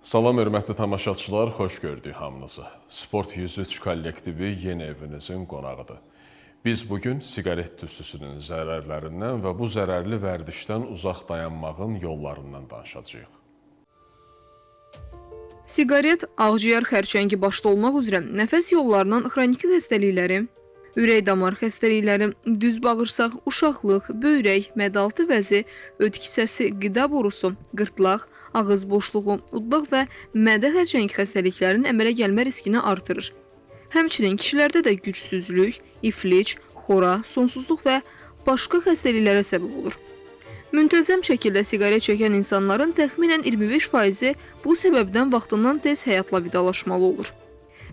Salam, hörmətli tamaşaçılar, xoş gördük hamınızı. Sport 103 kollektivi yeni evinizin qonağıdır. Biz bugün siqaret tüstüsünün zərərlərindən və bu zərərli vərdişdən uzaq dayanmağın yollarından danışacağıq. Siqaret, ağciyər xərçəngi başda olmaq üzrə nəfəs yollarından xroniki xəstəlikləri, ürək-damar xəstəlikləri, düz bağırsaq, uşaqlıq, böyrək, mədaltı vəzi, öd kisəsi, qida borusu, qırtlaq, ağız boşluğu, udlaq və mədə xərçəngi xəstəliklərinin əmələ gəlmə riskini artırır. Həmçinin kişilərdə də gücsüzlük, iflic, xora, sonsuzluq və başqa xəstəliklərə səbəb olur. Müntəzəm şəkildə siqaret çəkən insanların təxminən 25%-i bu səbəbdən vaxtından tez həyatla vidalaşmalı olur.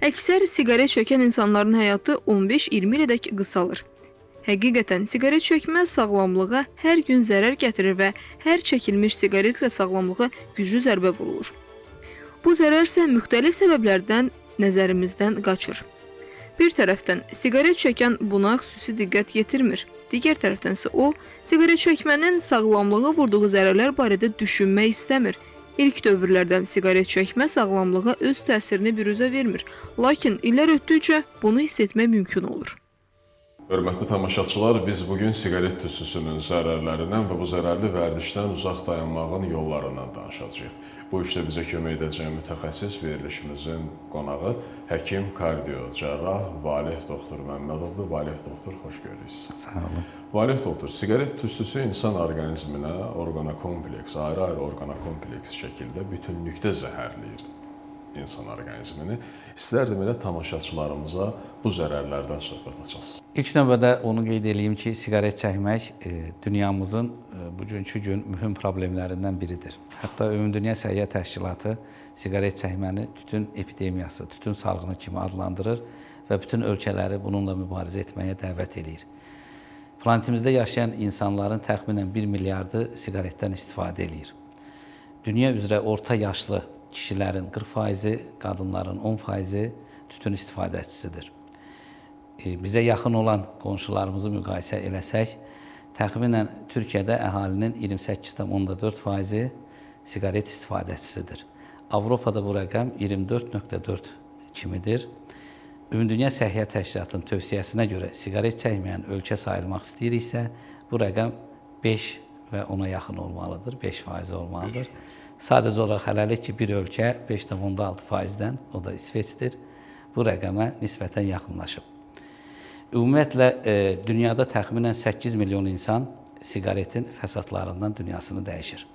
Əksər siqaret çəkən insanların həyatı 15-20 ilədək qısalır. Həqiqətən, siqaret çəkmə sağlamlığa hər gün zərər gətirir və hər çəkilmiş siqaretlə sağlamlığa güclü zərbə vurulur. Bu zərər isə müxtəlif səbəblərdən nəzərimizdən qaçır. Bir tərəfdən, siqaret çəkən buna xüsusi diqqət yetirmir. Digər tərəfdən isə o, siqaret çəkmənin sağlamlığa vurduğu zərərlər barədə düşünmək istəmir. İlk dövrlərdən siqaret çəkmə sağlamlığa öz təsirini büruzə vermir. Lakin illər ötdükcə bunu hiss etmək mümkün olur. Hörmətli tamaşaçılar, biz bugün siqaret tüstüsünün zərərlərindən və bu zərərli vərdişdən uzaq dayanmağın yollarından danışacağıq. Bu işdə bizə kömək edəcək mütəxəssis verilişimizin qonağı, həkim, kardio, cərrah, Valeh doktor Məmmədovdur. Valeh doktor, xoş gördük. Sağ olun. Valeh doktor, siqaret tüstüsü insan orqanizminə orqanokompleks, ayrı-ayrı orqanokompleks şəkildə bütünlükdə zəhərləyir insan orqanizmini. İstərdim elə tamaşaçılarımıza bu zərərlərdən söhbət açasınız. İlk növbədə onu qeyd edeyim ki, siqaret çəkmək dünyamızın bugünkü gün mühüm problemlərindən biridir. Hətta Ümumdünya Səhiyyə Təşkilatı siqaret çəkməni tütün epidemiyası, tütün salgını kimi adlandırır və bütün ölkələri bununla mübarizə etməyə dəvət edir. Planetimizdə yaşayan insanların təxminən 1 milyardı siqaretdən istifadə edir. Dünya üzrə orta yaşlı kişilərin 40%, qadınların 10% tütün istifadəçisidir. Bizə yaxın olan qonşularımızı müqayisə eləsək, təxminən Türkiyədə əhalinin 28,4% siqaret istifadəçisidir. Avropada bu rəqəm 24,4 kimidir. Ümumdünya Səhiyyə Təşkilatının tövsiyəsinə görə siqaret çəkməyən ölkə sayılmaq istəyiriksə, bu rəqəm 5 və ona yaxın olmalıdır, 5% olmalıdır. Sadəcə olaraq hələlik ki, bir ölkə 5,6%-dən, o da İsveçdir, bu rəqəmə nisbətən yaxınlaşıb. Ümumiyyətlə, dünyada təxminən 8 milyon insan siqaretin fəsadlarından dünyasını dəyişir.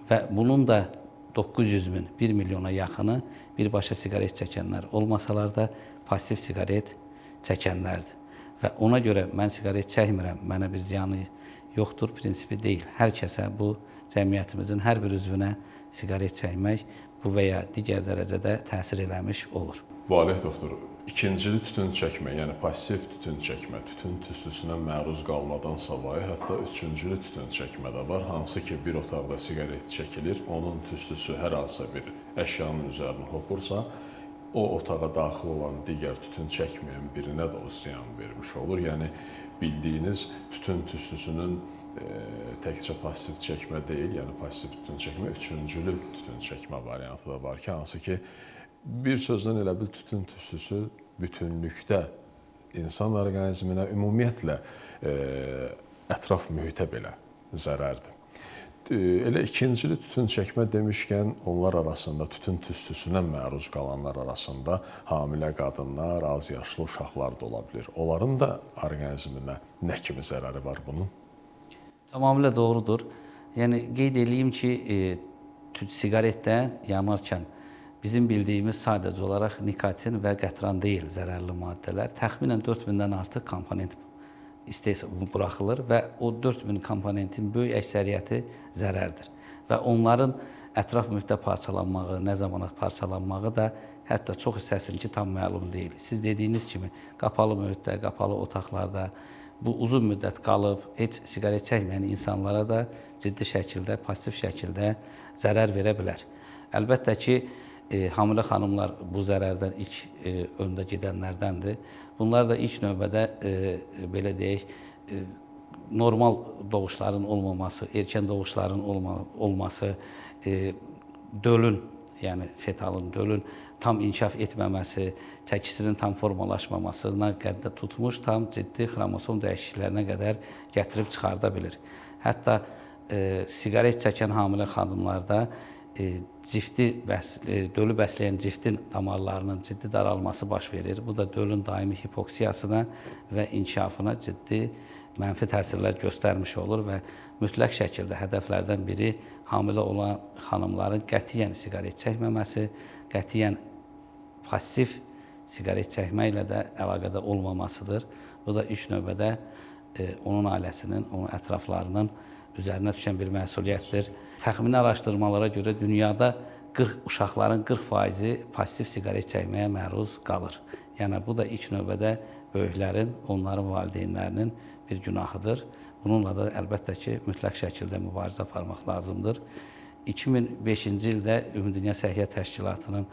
Və bunun da 900 min, 1 milyona yaxını birbaşa siqaret çəkənlər olmasalar da pasiv siqaret çəkənlərdir. Və ona görə mən siqaret çəkmirəm, mənə bir ziyanı yoxdur prinsipi deyil. Hər kəsə bu cəmiyyətimizin hər bir üzvünə siqaret çəkmək bu və ya digər dərəcədə təsir eləmiş olur. Valeh doktor, ikincili tütün çəkmə, yəni pasiv tütün çəkmə, tütün tüstüsünə məruz qalmadan savayı, hətta üçüncülü tütün çəkmə də var. Hansı ki, bir otaqda siqaret çəkilir, onun tüstüsü hər hansısa bir əşyanın üzərinə hopursa, o otağa daxil olan digər tütün çəkməyən birinə də o ziyan vermiş olur. Yəni, bildiyiniz tütün tüstüsünün təkcə pasiv çəkmə deyil, yəni pasiv tütün çəkmə, üçüncülü tütün çəkmə variantı da var ki, hansı ki, bir sözdən elə bil tütün tüstüsü bütünlükdə insan orqanizminə, ümumiyyətlə ətraf mühitə belə zərərdir. Elə ikincili tütün çəkmə demişkən, onlar arasında tütün tüstüsünə məruz qalanlar arasında hamilə qadınlar, az yaşlı uşaqlar da ola bilir. Onların da orqanizminə nə kimi zərəri var bunun? Tamamilə doğrudur. Yəni, qeyd edeyim ki, siqaretdə yanarkən bizim bildiyimiz sadəcə olaraq nikotin və qətran deyil zərərli maddələr. Təxminən 4000-dən artıq komponent buraxılır və o 4000 komponentin böyük əksəriyyəti zərərdir. Və onların ətraf mühitdə parçalanmağı, nə zamana parçalanmağı da hətta çox hissəsinin ki, tam məlum deyil. Siz dediyiniz kimi, qapalı mühitdə, qapalı otaqlarda bu uzun müddət qalıb, heç siqaret çəkməyən insanlara da ciddi şəkildə, pasiv şəkildə zərər verə bilər. Əlbəttə ki, hamilə xanımlar bu zərərdən ilk öndə gedənlərdəndir. Bunlar da ilk növbədə, belə deyək, normal doğuşların olmaması, erkən doğuşların olması, dölün yəni fetalın, dölün tam inkişaf etməməsi, çəkisinin tam formalaşmamasına qədər tutmuş, tam ciddi xromosom dəyişikliklərinə qədər gətirib çıxarda bilir. Hətta siqaret çəkən hamilə xanımlarda dölü bəsləyən ciftin damarlarının ciddi daralması baş verir. Bu da dölün daimi hipoksiyasına və inkişafına ciddi mənfi təsirlər göstərmiş olur və mütləq şəkildə hədəflərdən biri hamilə olan xanımların qətiyyən siqaret çəkməməsi, qətiyyən pasiv siqaret çəkməklə də əlaqədə olmamasıdır. Bu da ilk növbədə onun ailəsinin, onun ətraflarının üzərinə düşən bir məsuliyyətdir. Təxmini araşdırmalara görə dünyada uşaqların 40%-i pasiv siqaret çəkməyə məruz qalır. Yəni bu da ilk növbədə böyüklərin, onların valideynlərinin bir günahıdır. Bununla da əlbəttə ki, mütləq şəkildə mübarizə aparmaq lazımdır. 2005-ci ildə Ümumdünya Səhiyyə Təşkilatının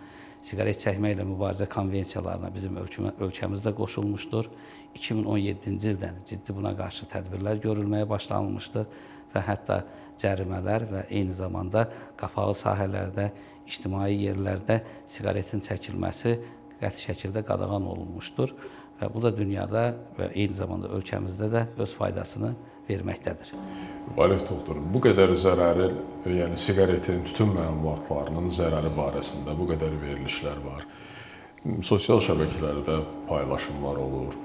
siqaret çəkməklə mübarizə konvensiyalarına bizim ölkəmizdə qoşulmuşdur. 2017-ci ildən ciddi buna qarşı tədbirlər görülməyə başlanılmışdır və hətta cərimələr və eyni zamanda qapalı sahələrdə, ictimai yerlərdə siqaretin çəkilməsi qəti şəkildə qadağan olunmuşdur və bu da dünyada və eyni zamanda ölkəmizdə də öz faydasını verməkdədir. Valeh doktor, bu qədər zərəri, yəni siqaretin, tütün məmulatlarının zərəri barəsində bu qədər verilişlər var. Sosial şəbəkələrdə paylaşımlar olur.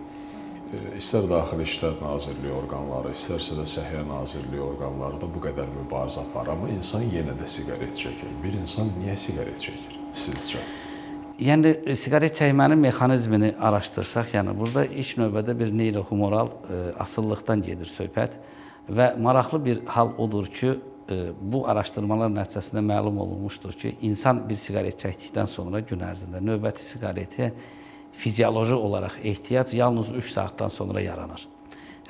İstər Daxili İşlər Nazirliyi orqanları, istərsə də Səhiyyə Nazirliyi orqanları da bu qədər mübarizə aparır. Amma insan yenə də siqaret çəkir. Bir insan niyə siqaret çəkir sizcə? Yəni, siqaret çəkmənin mexanizmini araşdırsaq, yəni burada ilk növbədə bir neyrohumoral asılılıqdan gedir söhbət və maraqlı bir hal odur ki, bu araşdırmalar nəticəsində məlum olunmuşdur ki, insan bir siqaret çəkdikdən sonra gün ərzində növbəti siqareti fizioloji olaraq ehtiyac yalnız 3 saatdan sonra yaranır.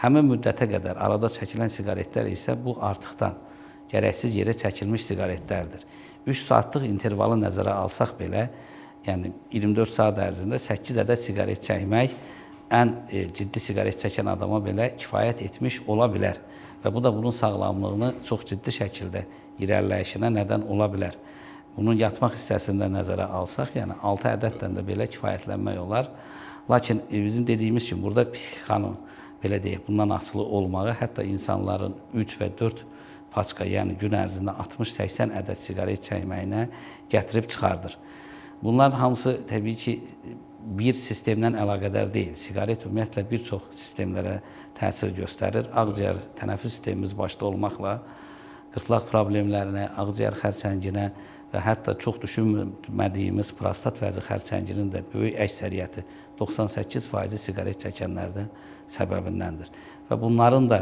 Həmin müddətə qədər arada çəkilən siqaretlər isə bu artıqdan gərəksiz yerə çəkilmiş siqaretlərdir. 3 saatlıq intervalı nəzərə alsaq belə, yəni 24 saat ərzində 8 ədəd siqaret çəkmək ən ciddi siqaret çəkən adama belə kifayət etmiş ola bilər və bu da bunun sağlamlığını çox ciddi şəkildə irəliləyişinə nədən ola bilər. Bunun yatmaq hissəsində nəzərə alsaq, yəni 6 ədəddən də belə kifayətlənmək olar. Lakin bizim dediyimiz kimi, burada psixikanın, belə deyək, bundan asılı olmağı, hətta insanların 3 və 4 paçka, yəni gün ərzində 60-80 ədəd siqaret çəkməyinə gətirib çıxardır. Bunların hamısı təbii ki, bir sistemdən əlaqədar deyil. Siqaret ümumiyyətlə bir çox sistemlərə təsir göstərir. Ağciyər, tənəffüs sistemimiz başda olmaqla qırtlaq problemlərinə, ağciyər xərçənginə və hətta çox düşünmədiyimiz prostat vəzi xərçənginin də böyük əksəriyyəti 98% siqaret çəkənlərdən səbəbindəndir. Və bunların da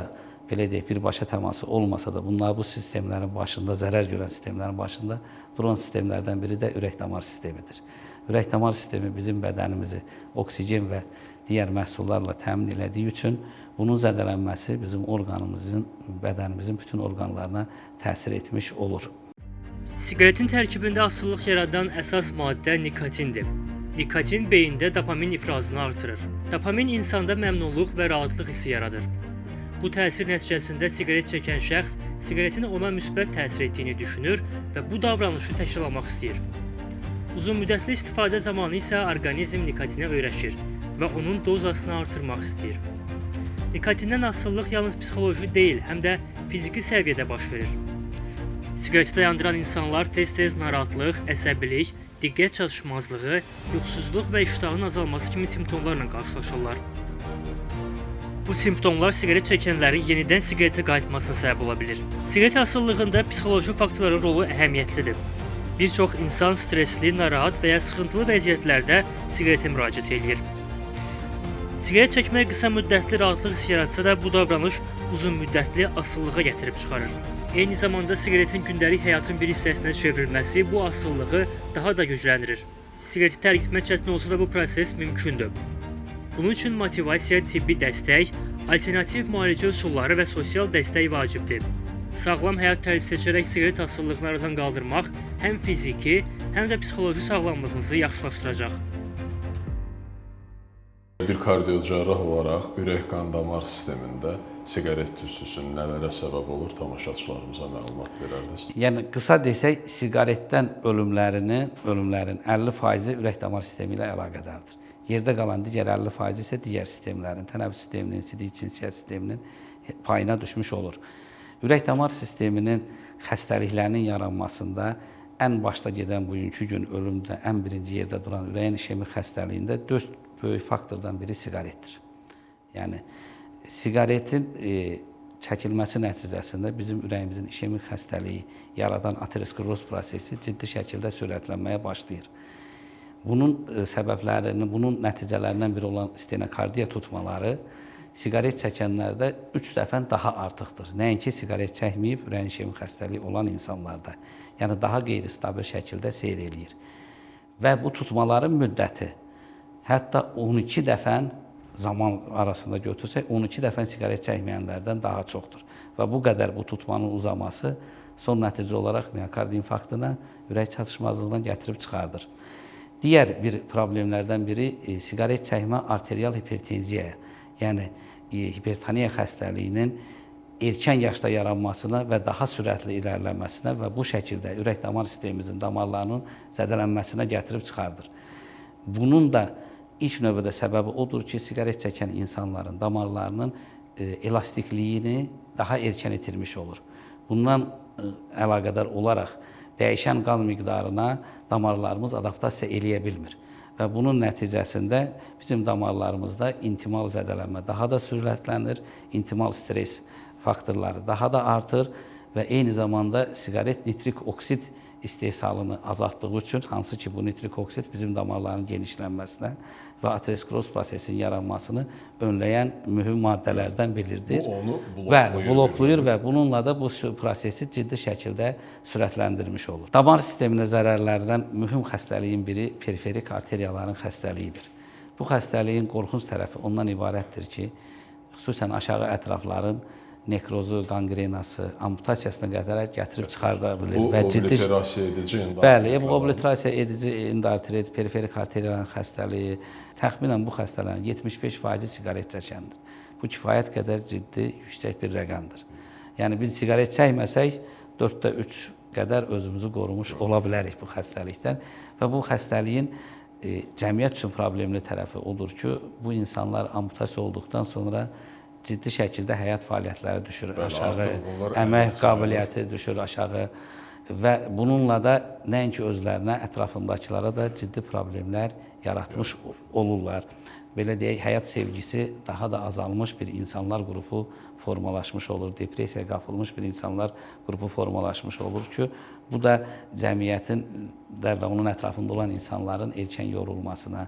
belə deyək, birbaşa təması olmasa da bunlar bu sistemlərin başında, zərər görən sistemlərin başında duran sistemlərdən biri də ürək-damar sistemidir. Ürək-damar sistemi bizim bədənimizi oksigen və digər məhsullarla təmin elədiyi üçün bunun zədələnməsi bizim orqanımızın, bədənimizin bütün orqanlarına təsir etmiş olur. Siqaretin tərkibində asıllıq yaradan əsas maddə nikotindir. Nikotin beyində dopamin ifrazını artırır. Dopamin insanda məmnunluq və rahatlıq hissi yaradır. Bu təsir nəticəsində siqaret çəkən şəxs siqaretin ona müsbət təsir etdiyini düşünür və bu davranışı təkrarlamaq istəyir. Uzunmüddətli istifadə zamanı isə orqanizm nikotinə öyrəşir və onun dozasını artırmaq istəyir. Nikotindən asıllıq yalnız psixoloji deyil, həm də fiziki səviyyədə baş verir. Siqareti dayandıran insanlar tez-tez narahatlıq, əsəbilik, diqqət çatışmazlığı, yuxusuzluq və iştahın azalması kimi simptomlarla qarşılaşırlar. Bu simptomlar siqaret çəkənlərin yenidən siqaretə qayıtmasına səbəb ola bilir. Siqaret asıllığında psixoloji faktorların rolu əhəmiyyətlidir. Bir çox insan stresli, narahat və ya sıxıntılı vəziyyətlərdə siqaretə müraciət edir. Siqaret çəkmək qısa müddətli rahatlıq hissi yaratsa da bu davranış uzun müddətli asılılığa gətirib çıxarır. Eyni zamanda siqaretin gündəlik həyatın bir hissəsinə çevrilməsi bu asılılığı daha da gücləndirir. Siqareti tərk etmək çətin olsa da bu proses mümkündür. Bunun üçün motivasiya, tibbi dəstək, alternativ müalicə üsulları və sosial dəstək vacibdir. Sağlam həyat tərzi seçərək siqaret asıllığını aradan qaldırmaq həm fiziki, həm də psixoloji sağlamlığınızı yaxşılaşdıracaq. Bir kardiocərrah olaraq ürək qan damar sistemində siqaret tüstüsünün nələrə səbəb olur, tamaşaçılarımıza məlumat verərdiniz? Yəni qısa desək, siqaretdən ölümlərin 50% ürək damar sistemi ilə əlaqədardır. Yerdə qalan digər 50% isə digər sistemlərin, tənəffüs sisteminin, sidik cinsiyyət sisteminin payına düşmüş olur. Ürək damar sisteminin xəstəliklərinin yaranmasında ən başda gedən bugünkü gün ölümdə ən birinci yerdə duran ürəyin işemik xəstəliyində 4 böyük faktordan biri siqaretdir. Yəni siqaretin çəkilməsi nəticəsində bizim ürəyimizin işemik xəstəliyi yaradan ateroskleroz prosesi ciddi şəkildə sürətlənməyə başlayır. Bunun səbəblərini, bunun nəticələrindən biri olan stenokardiya tutmaları siqaret çəkənlərdə 3 dəfə daha artıqdır. Nəinki siqaret çəkməyib ürəyin işemik xəstəliyi olan insanlarda. Yəni daha qeyri-stabil şəkildə seyr eləyir. Və bu tutmaların müddəti hətta 12 dəfə zaman arasında götürsək, 12 dəfə siqaret çəkməyənlərdən daha çoxdur. Və bu qədər bu tutmanın uzaması son nəticə olaraq miokard infarktına, ürək çatışmazlığına gətirib çıxardır. Digər bir problemlərdən biri siqaret çəkmə arterial hipertenziyaya, yəni hipertoniya xəstəliyinin erkən yaşda yaranmasına və daha sürətli irəliləməsinə və bu şəkildə ürək damar sistemimizin damarlarının zədələnməsinə gətirib çıxardır. Bunun da ilk növbədə səbəbi odur ki, siqaret çəkən insanların damarlarının elastikliyini daha erkən itirmiş olur. Bundan əlaqədar olaraq dəyişən qan miqdarına damarlarımız adaptasiya eləyə bilmir. Və bunun nəticəsində bizim damarlarımızda intimal zədələnmə daha da sürətlənir, intimal stres faktorları daha da artır və eyni zamanda siqaret nitrik oksid istehsalını azaltdığı üçün, hansı ki bu nitrik oksid bizim damarların genişlənməsinə və ateroskleroz prosesinin yaranmasını önləyən mühüm maddələrdən biridir. Bu onu bloklayır və bununla da bu prosesi ciddi şəkildə sürətləndirmiş olur. Damar sisteminə zərərlərdən mühüm xəstəliyin biri periferik arteriyaların xəstəliyidir. Bu xəstəliyin qorxunc tərəfi ondan ibarətdir ki, xüsusən aşağı ətrafların nekrozu, qangrenası, amputasiyasına qədər gətirib çıxarda bilir. Bu obliterasiya edici endarterit. Bəli, bu obliterasiya edici endarterit, periferik arteriyaların xəstəliyi, təxminən bu xəstələrin 75% siqaret çəkəndir. Bu kifayət qədər ciddi, yüksək bir rəqəmdir. Yəni biz siqaret çəkməsək 4də 3 qədər özümüzü qorumuş ola bilərik bu xəstəlikdən və bu xəstəliyin cəmiyyət üçün problemli tərəfi odur ki, bu insanlar amputasiya olduqdan sonra ciddi şəkildə həyat fəaliyyətləri düşür aşağı, əmək qabiliyyəti düşür aşağı və bununla da nəinki özlərinə, ətrafındakılara da ciddi problemlər yaratmış olurlar. Belə deyək, həyat sevgisi daha da azalmış bir insanlar qrupu formalaşmış olur, depressiyaya qapılmış bir insanlar qrupu formalaşmış olur ki, bu da cəmiyyətin və onun ətrafında olan insanların erkən yorulmasına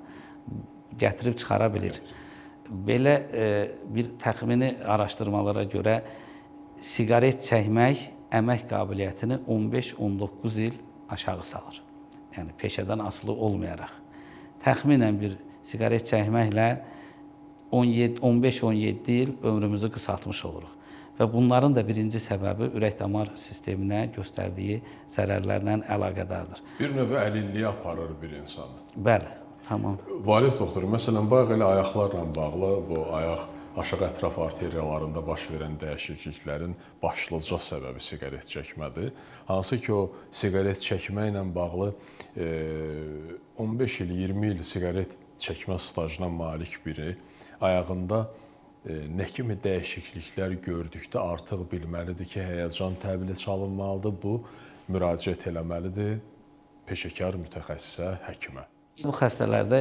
gətirib çıxara bilir. Belə bir təxmini araşdırmalara görə siqaret çəkmək əmək qabiliyyətini 15-19 il aşağı salır. Yəni peşədən asılı olmayaraq. Təxminən bir siqaret çəkməklə 15-17 il ömrümüzü qısaltmış oluruq. Və bunların da birinci səbəbi ürək damar sisteminə göstərdiyi zərərlərlə əlaqədardır. Bir növ əlilliyə aparır bir insanı. Bəli. Tamam. Valid doktor, məsələn, bayaq elə ayaqlarla bağlı bu ayaq aşağı ətraf arteriyalarında baş verən dəyişikliklərin başlıca səbəbi siqaret çəkmədir. Hansı ki, o siqaret çəkməklə bağlı 15 il, 20 il siqaret çəkmə stajına malik biri ayağında nə kimi dəyişikliklər gördükdə artıq bilməlidir ki, həyəcan təbili çalınmalıdır, bu müraciət eləməlidir peşəkar mütəxəssisə, həkimə. Bu xəstələrdə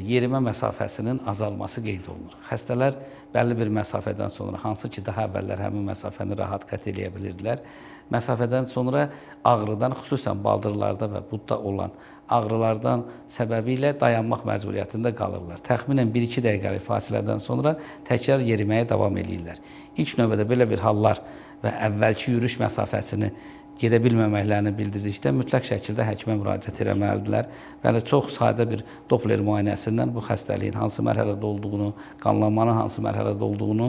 yerimə məsafəsinin azalması qeyd olunur. Xəstələr bəlli bir məsafədən sonra, hansı ki, daha əvvəllər həmin məsafəni rahat qət edə bilirdilər, məsafədən sonra ağrıdan, xüsusən baldırlarda və budda olan ağrılardan səbəbilə dayanmaq məcburiyyətində qalırlar. Təxminən 1-2 dəqiqəlik fasilədən sonra təkrar yeriməyə davam edirlər. İlk növbədə belə bir hallar və əvvəlki yürüyüş məsafəsini gedə bilməməklərini bildirdikdə mütləq şəkildə həkimə müraciət etməlidirlər. Bəli, çox sadə bir Doppler müayinəsindən bu xəstəliyin hansı mərhələdə olduğunu, qanlanmanın hansı mərhələdə olduğunu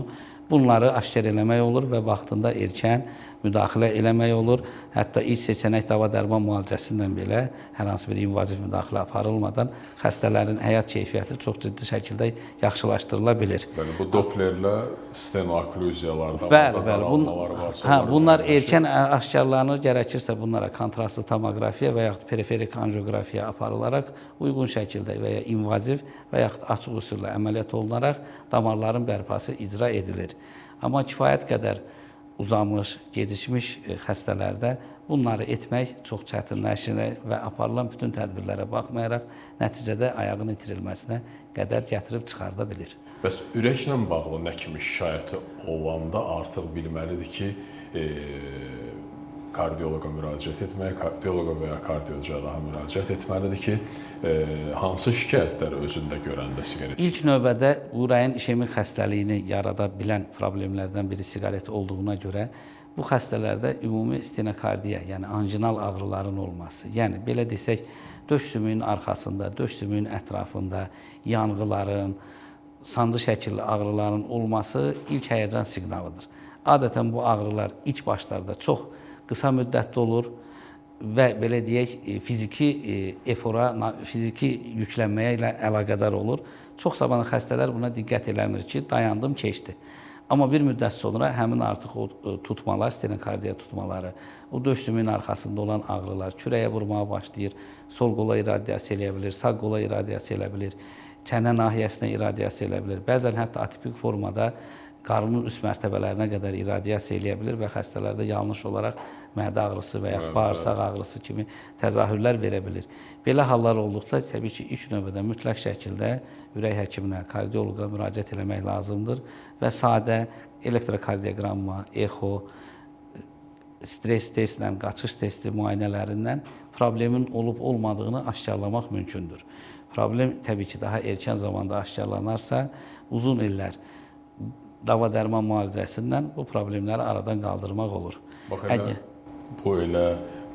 Bunları aşkar eləmək olur və vaxtında erkən müdaxilə eləmək olur. Hətta ilk seçənək dava dərman müalicəsindən belə hər hansı bir invaziv müdaxilə aparılmadan xəstələrin həyat keyfiyyəti çox ciddi şəkildə yaxşılaşdırıla bilir. Yəni bu Dopplerlə stenookluziyalarda Bəli. Bunlar erkən aşkarlanır, gərəkirsə bunlara kontrastlı tomoqrafiya və yaxud periferik angiografiya aparılaraq uyğun şəkildə və ya invaziv və yaxud açıq üsulla əməliyyat olunaraq damarların bərpası icra edilir. Amma kifayət qədər uzamış, gecikmiş xəstələrdə bunları etmək çox çətinləşir və aparılan bütün tədbirlərə baxmayaraq nəticədə ayağın itirilməsinə qədər gətirib çıxarda bilir. Bəs ürəklə bağlı nə kimi şikayəti olanda artıq bilməlidir ki, kardioloqa müraciət etməyə, kardioloqa və ya kardiocərraha müraciət etməlidir ki, hansı şikayətləri özündə görəndə siqaret İlk növbədə ürəyin işemik xəstəliyini yarada bilən problemlərdən biri siqaret olduğuna görə bu xəstələrdə ümumi stenokardiya, yəni anjinal ağrıların olması, yəni belə desək, döş sümüyünün arxasında, döş sümüyünün ətrafında yanğıların, sancı şəkilli ağrıların olması ilk həyəcan siqnalıdır. Adətən bu ağrılar ilk başlarda çox qısa müddətli olur və belə deyək, fiziki efora, fiziki yüklənməyə ilə əlaqədar olur. Çox zaman xəstələr buna diqqət eləmir ki, dayandım, keçdi. Amma bir müddət sonra həmin artıq o tutmalar, stenokardiya tutmaları, o döş sümüyünün arxasında olan ağrılar kürəyə vurmağa başlayır, sol qola iradiasiya eləyə bilir, sağ qola iradiasiya elə bilir, çənə nahiyəsinə iradiasiya elə bilir. Bəzən hətta atipik formada qarnın üst mərtəbələrinə qədər iradiasiya eləyə bilir və xəstələrdə yanlış olaraq mədə ağrısı və ya bağırsaq ağrısı kimi təzahürlər verə bilir. Belə hallar olduqda təbii ki, ilk növbədə mütləq şəkildə ürək həkiminə, kardioloqa müraciət eləmək lazımdır və sadə elektrokardioqramma, exo, stres testlə, qaçış testi müayinələrindən problemin olub-olmadığını aşkarlamaq mümkündür. Problem təbii ki, daha erkən zamanda aşkarlanarsa, uzun illər dava dərman müalicəsindən bu problemləri aradan qaldırmaq olur. Bax, bu elə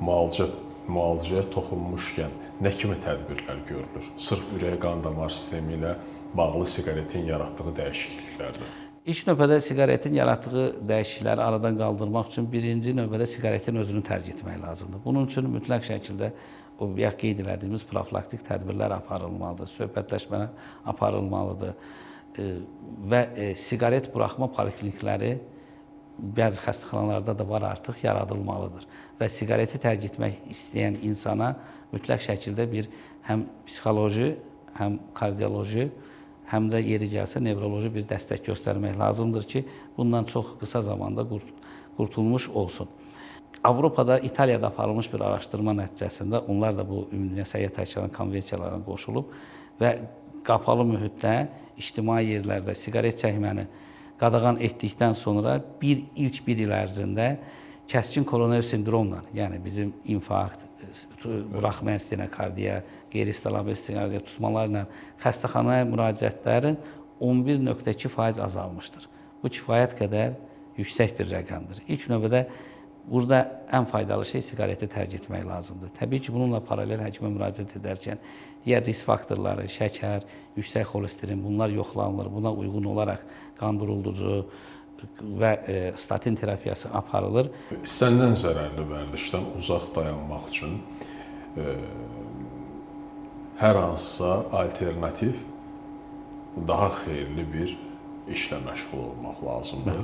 müalicəyə toxunmuşkən nə kimi tədbirlər görülür? Sırf ürək qan damar sistemi ilə bağlı siqaretin yaratdığı dəyişikliklərdir. İlk növbədə siqaretin yaratdığı dəyişiklikləri aradan qaldırmaq üçün birinci növbədə siqaretin özünü tərk etmək lazımdır. Bunun üçün mütləq şəkildə o qeyd etdiyimiz profilaktik tədbirlər aparılmalıdır, söhbətləşmələr aparılmalıdır və siqaret buraxma poliklinikləri bəzi xəstəxanalarda da var artıq yaradılmalıdır və siqareti tərk etmək istəyən insana mütləq şəkildə bir həm psixoloji, həm kardioloji, həm də yeri gəlsə nevroloji bir dəstək göstərmək lazımdır ki, bundan çox qısa zamanda qurtulmuş olsun. Avropada, İtaliyada aparılmış bir araşdırma nəticəsində onlar da bu Ümumdünya Səhiyyə Təşkilatının konvensiyalarına qoşulub və qapalı mühitdə, ictimai yerlərdə siqaret çəkməni qadağan etdikdən sonra ilk bir il ərzində kəskin koroner sindromla, yəni bizim infarkt, buraxmayan stenokardiya, qeyri-istilahi stenokardiya tutmalarla xəstəxanaya müraciətlərin 11,2% azalmışdır. Bu kifayət qədər yüksək bir rəqəmdir. İlk növbədə burada ən faydalı şey siqareti tərk etmək lazımdır. Təbii ki, bununla paralel həkimə müraciət edərkən digər risk faktorları, şəkər, yüksək xolesterin bunlar yoxlanılır. Buna uyğun olaraq qan duruldurucu və statin terapiyası aparılır. İstənilən zərərli vərdişdən uzaq dayanmaq üçün hər hansısa alternativ, daha xeyirli bir işlə məşğul olmaq lazımdır.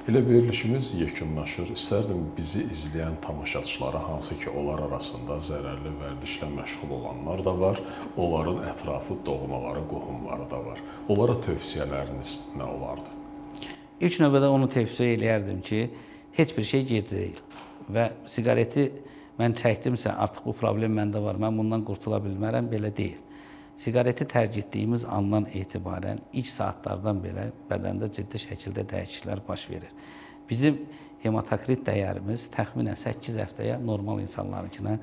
Elə verilişimiz yekunlaşır. İstərdim bizi izləyən tamaşaçılara, hansı ki, onlar arasında zərərli vərdişlə məşğul olanlar da var, onların ətrafı, doğmaları, qohumları da var. Onlara tövsiyələriniz nə olardı? İlk növbədə onu tövsiyə eləyərdim ki, heç bir şey gec deyil və siqareti mən çəkdimsə, artıq bu problem məndə var, mən bundan qurtula bilmərəm, belə deyil. Siqareti tərk etdiyimiz andan etibarən ilk saatlardan belə bədəndə ciddi şəkildə dəyişikliklər baş verir. Bizim hematokrit dəyərimiz təxminən 8 həftəyə normal insanlarınkına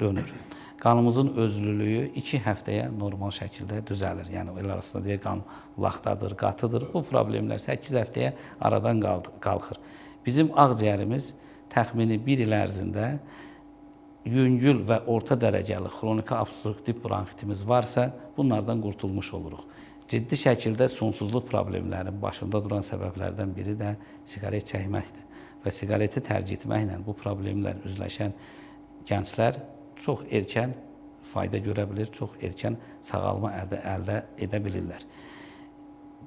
dönür. Qanımızın özlülüyü 2 həftəyə normal şəkildə düzəlir. Yəni, el arasında deyək, qan laxtadır, qatıdır. Bu problemlər 8 həftəyə aradan qalxır. Bizim ağciyərimiz təxmini 1 il ərzində yüngül və orta dərəcəli xroniki obstruktiv bronxitimiz varsa, bunlardan qurtulmuş oluruq. Ciddi şəkildə sonsuzluq problemlərinin başında duran səbəblərdən biri də siqaret çəkməkdir. Və siqareti tərcih etməklə bu problemlər üzləşən gənclər çox erkən fayda görə bilir, çox erkən sağalma əldə edə bilirlər.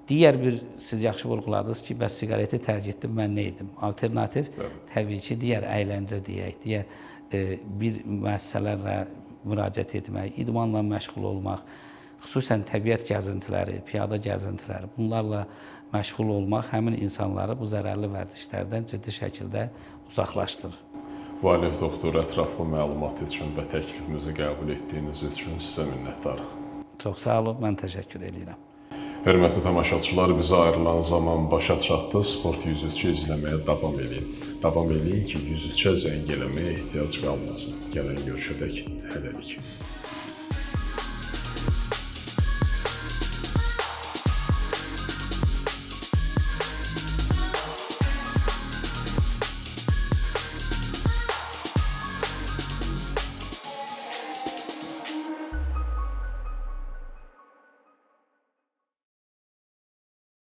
Digər bir, siz yaxşı vurğuladınız ki, bəs siqareti tərcih etdim, mən nə edim? Alternativ, təbii ki, digər əyləncə deyək, digər bir müəssisələrlə müraciət etmək, idmanla məşğul olmaq, xüsusən təbiət gəzintiləri, piyada gəzintiləri, bunlarla məşğul olmaq həmin insanları bu zərərli vərdişlərdən ciddi şəkildə uzaqlaşdırır. Valeh doktor, ətraflı məlumat üçün və təklifimizi qəbul etdiyiniz üçün sizə minnətdarıq. Çox sağ olun, mən təşəkkür edirəm. Hörmətli tamaşaçılar, bizə ayrılan zaman başa çatdı. Sport 103-ü izləməyə davam edin. Davam edin ki, 103-ə zəng eləməyə ehtiyac qalmasın. Gələn görüşədək hələlik.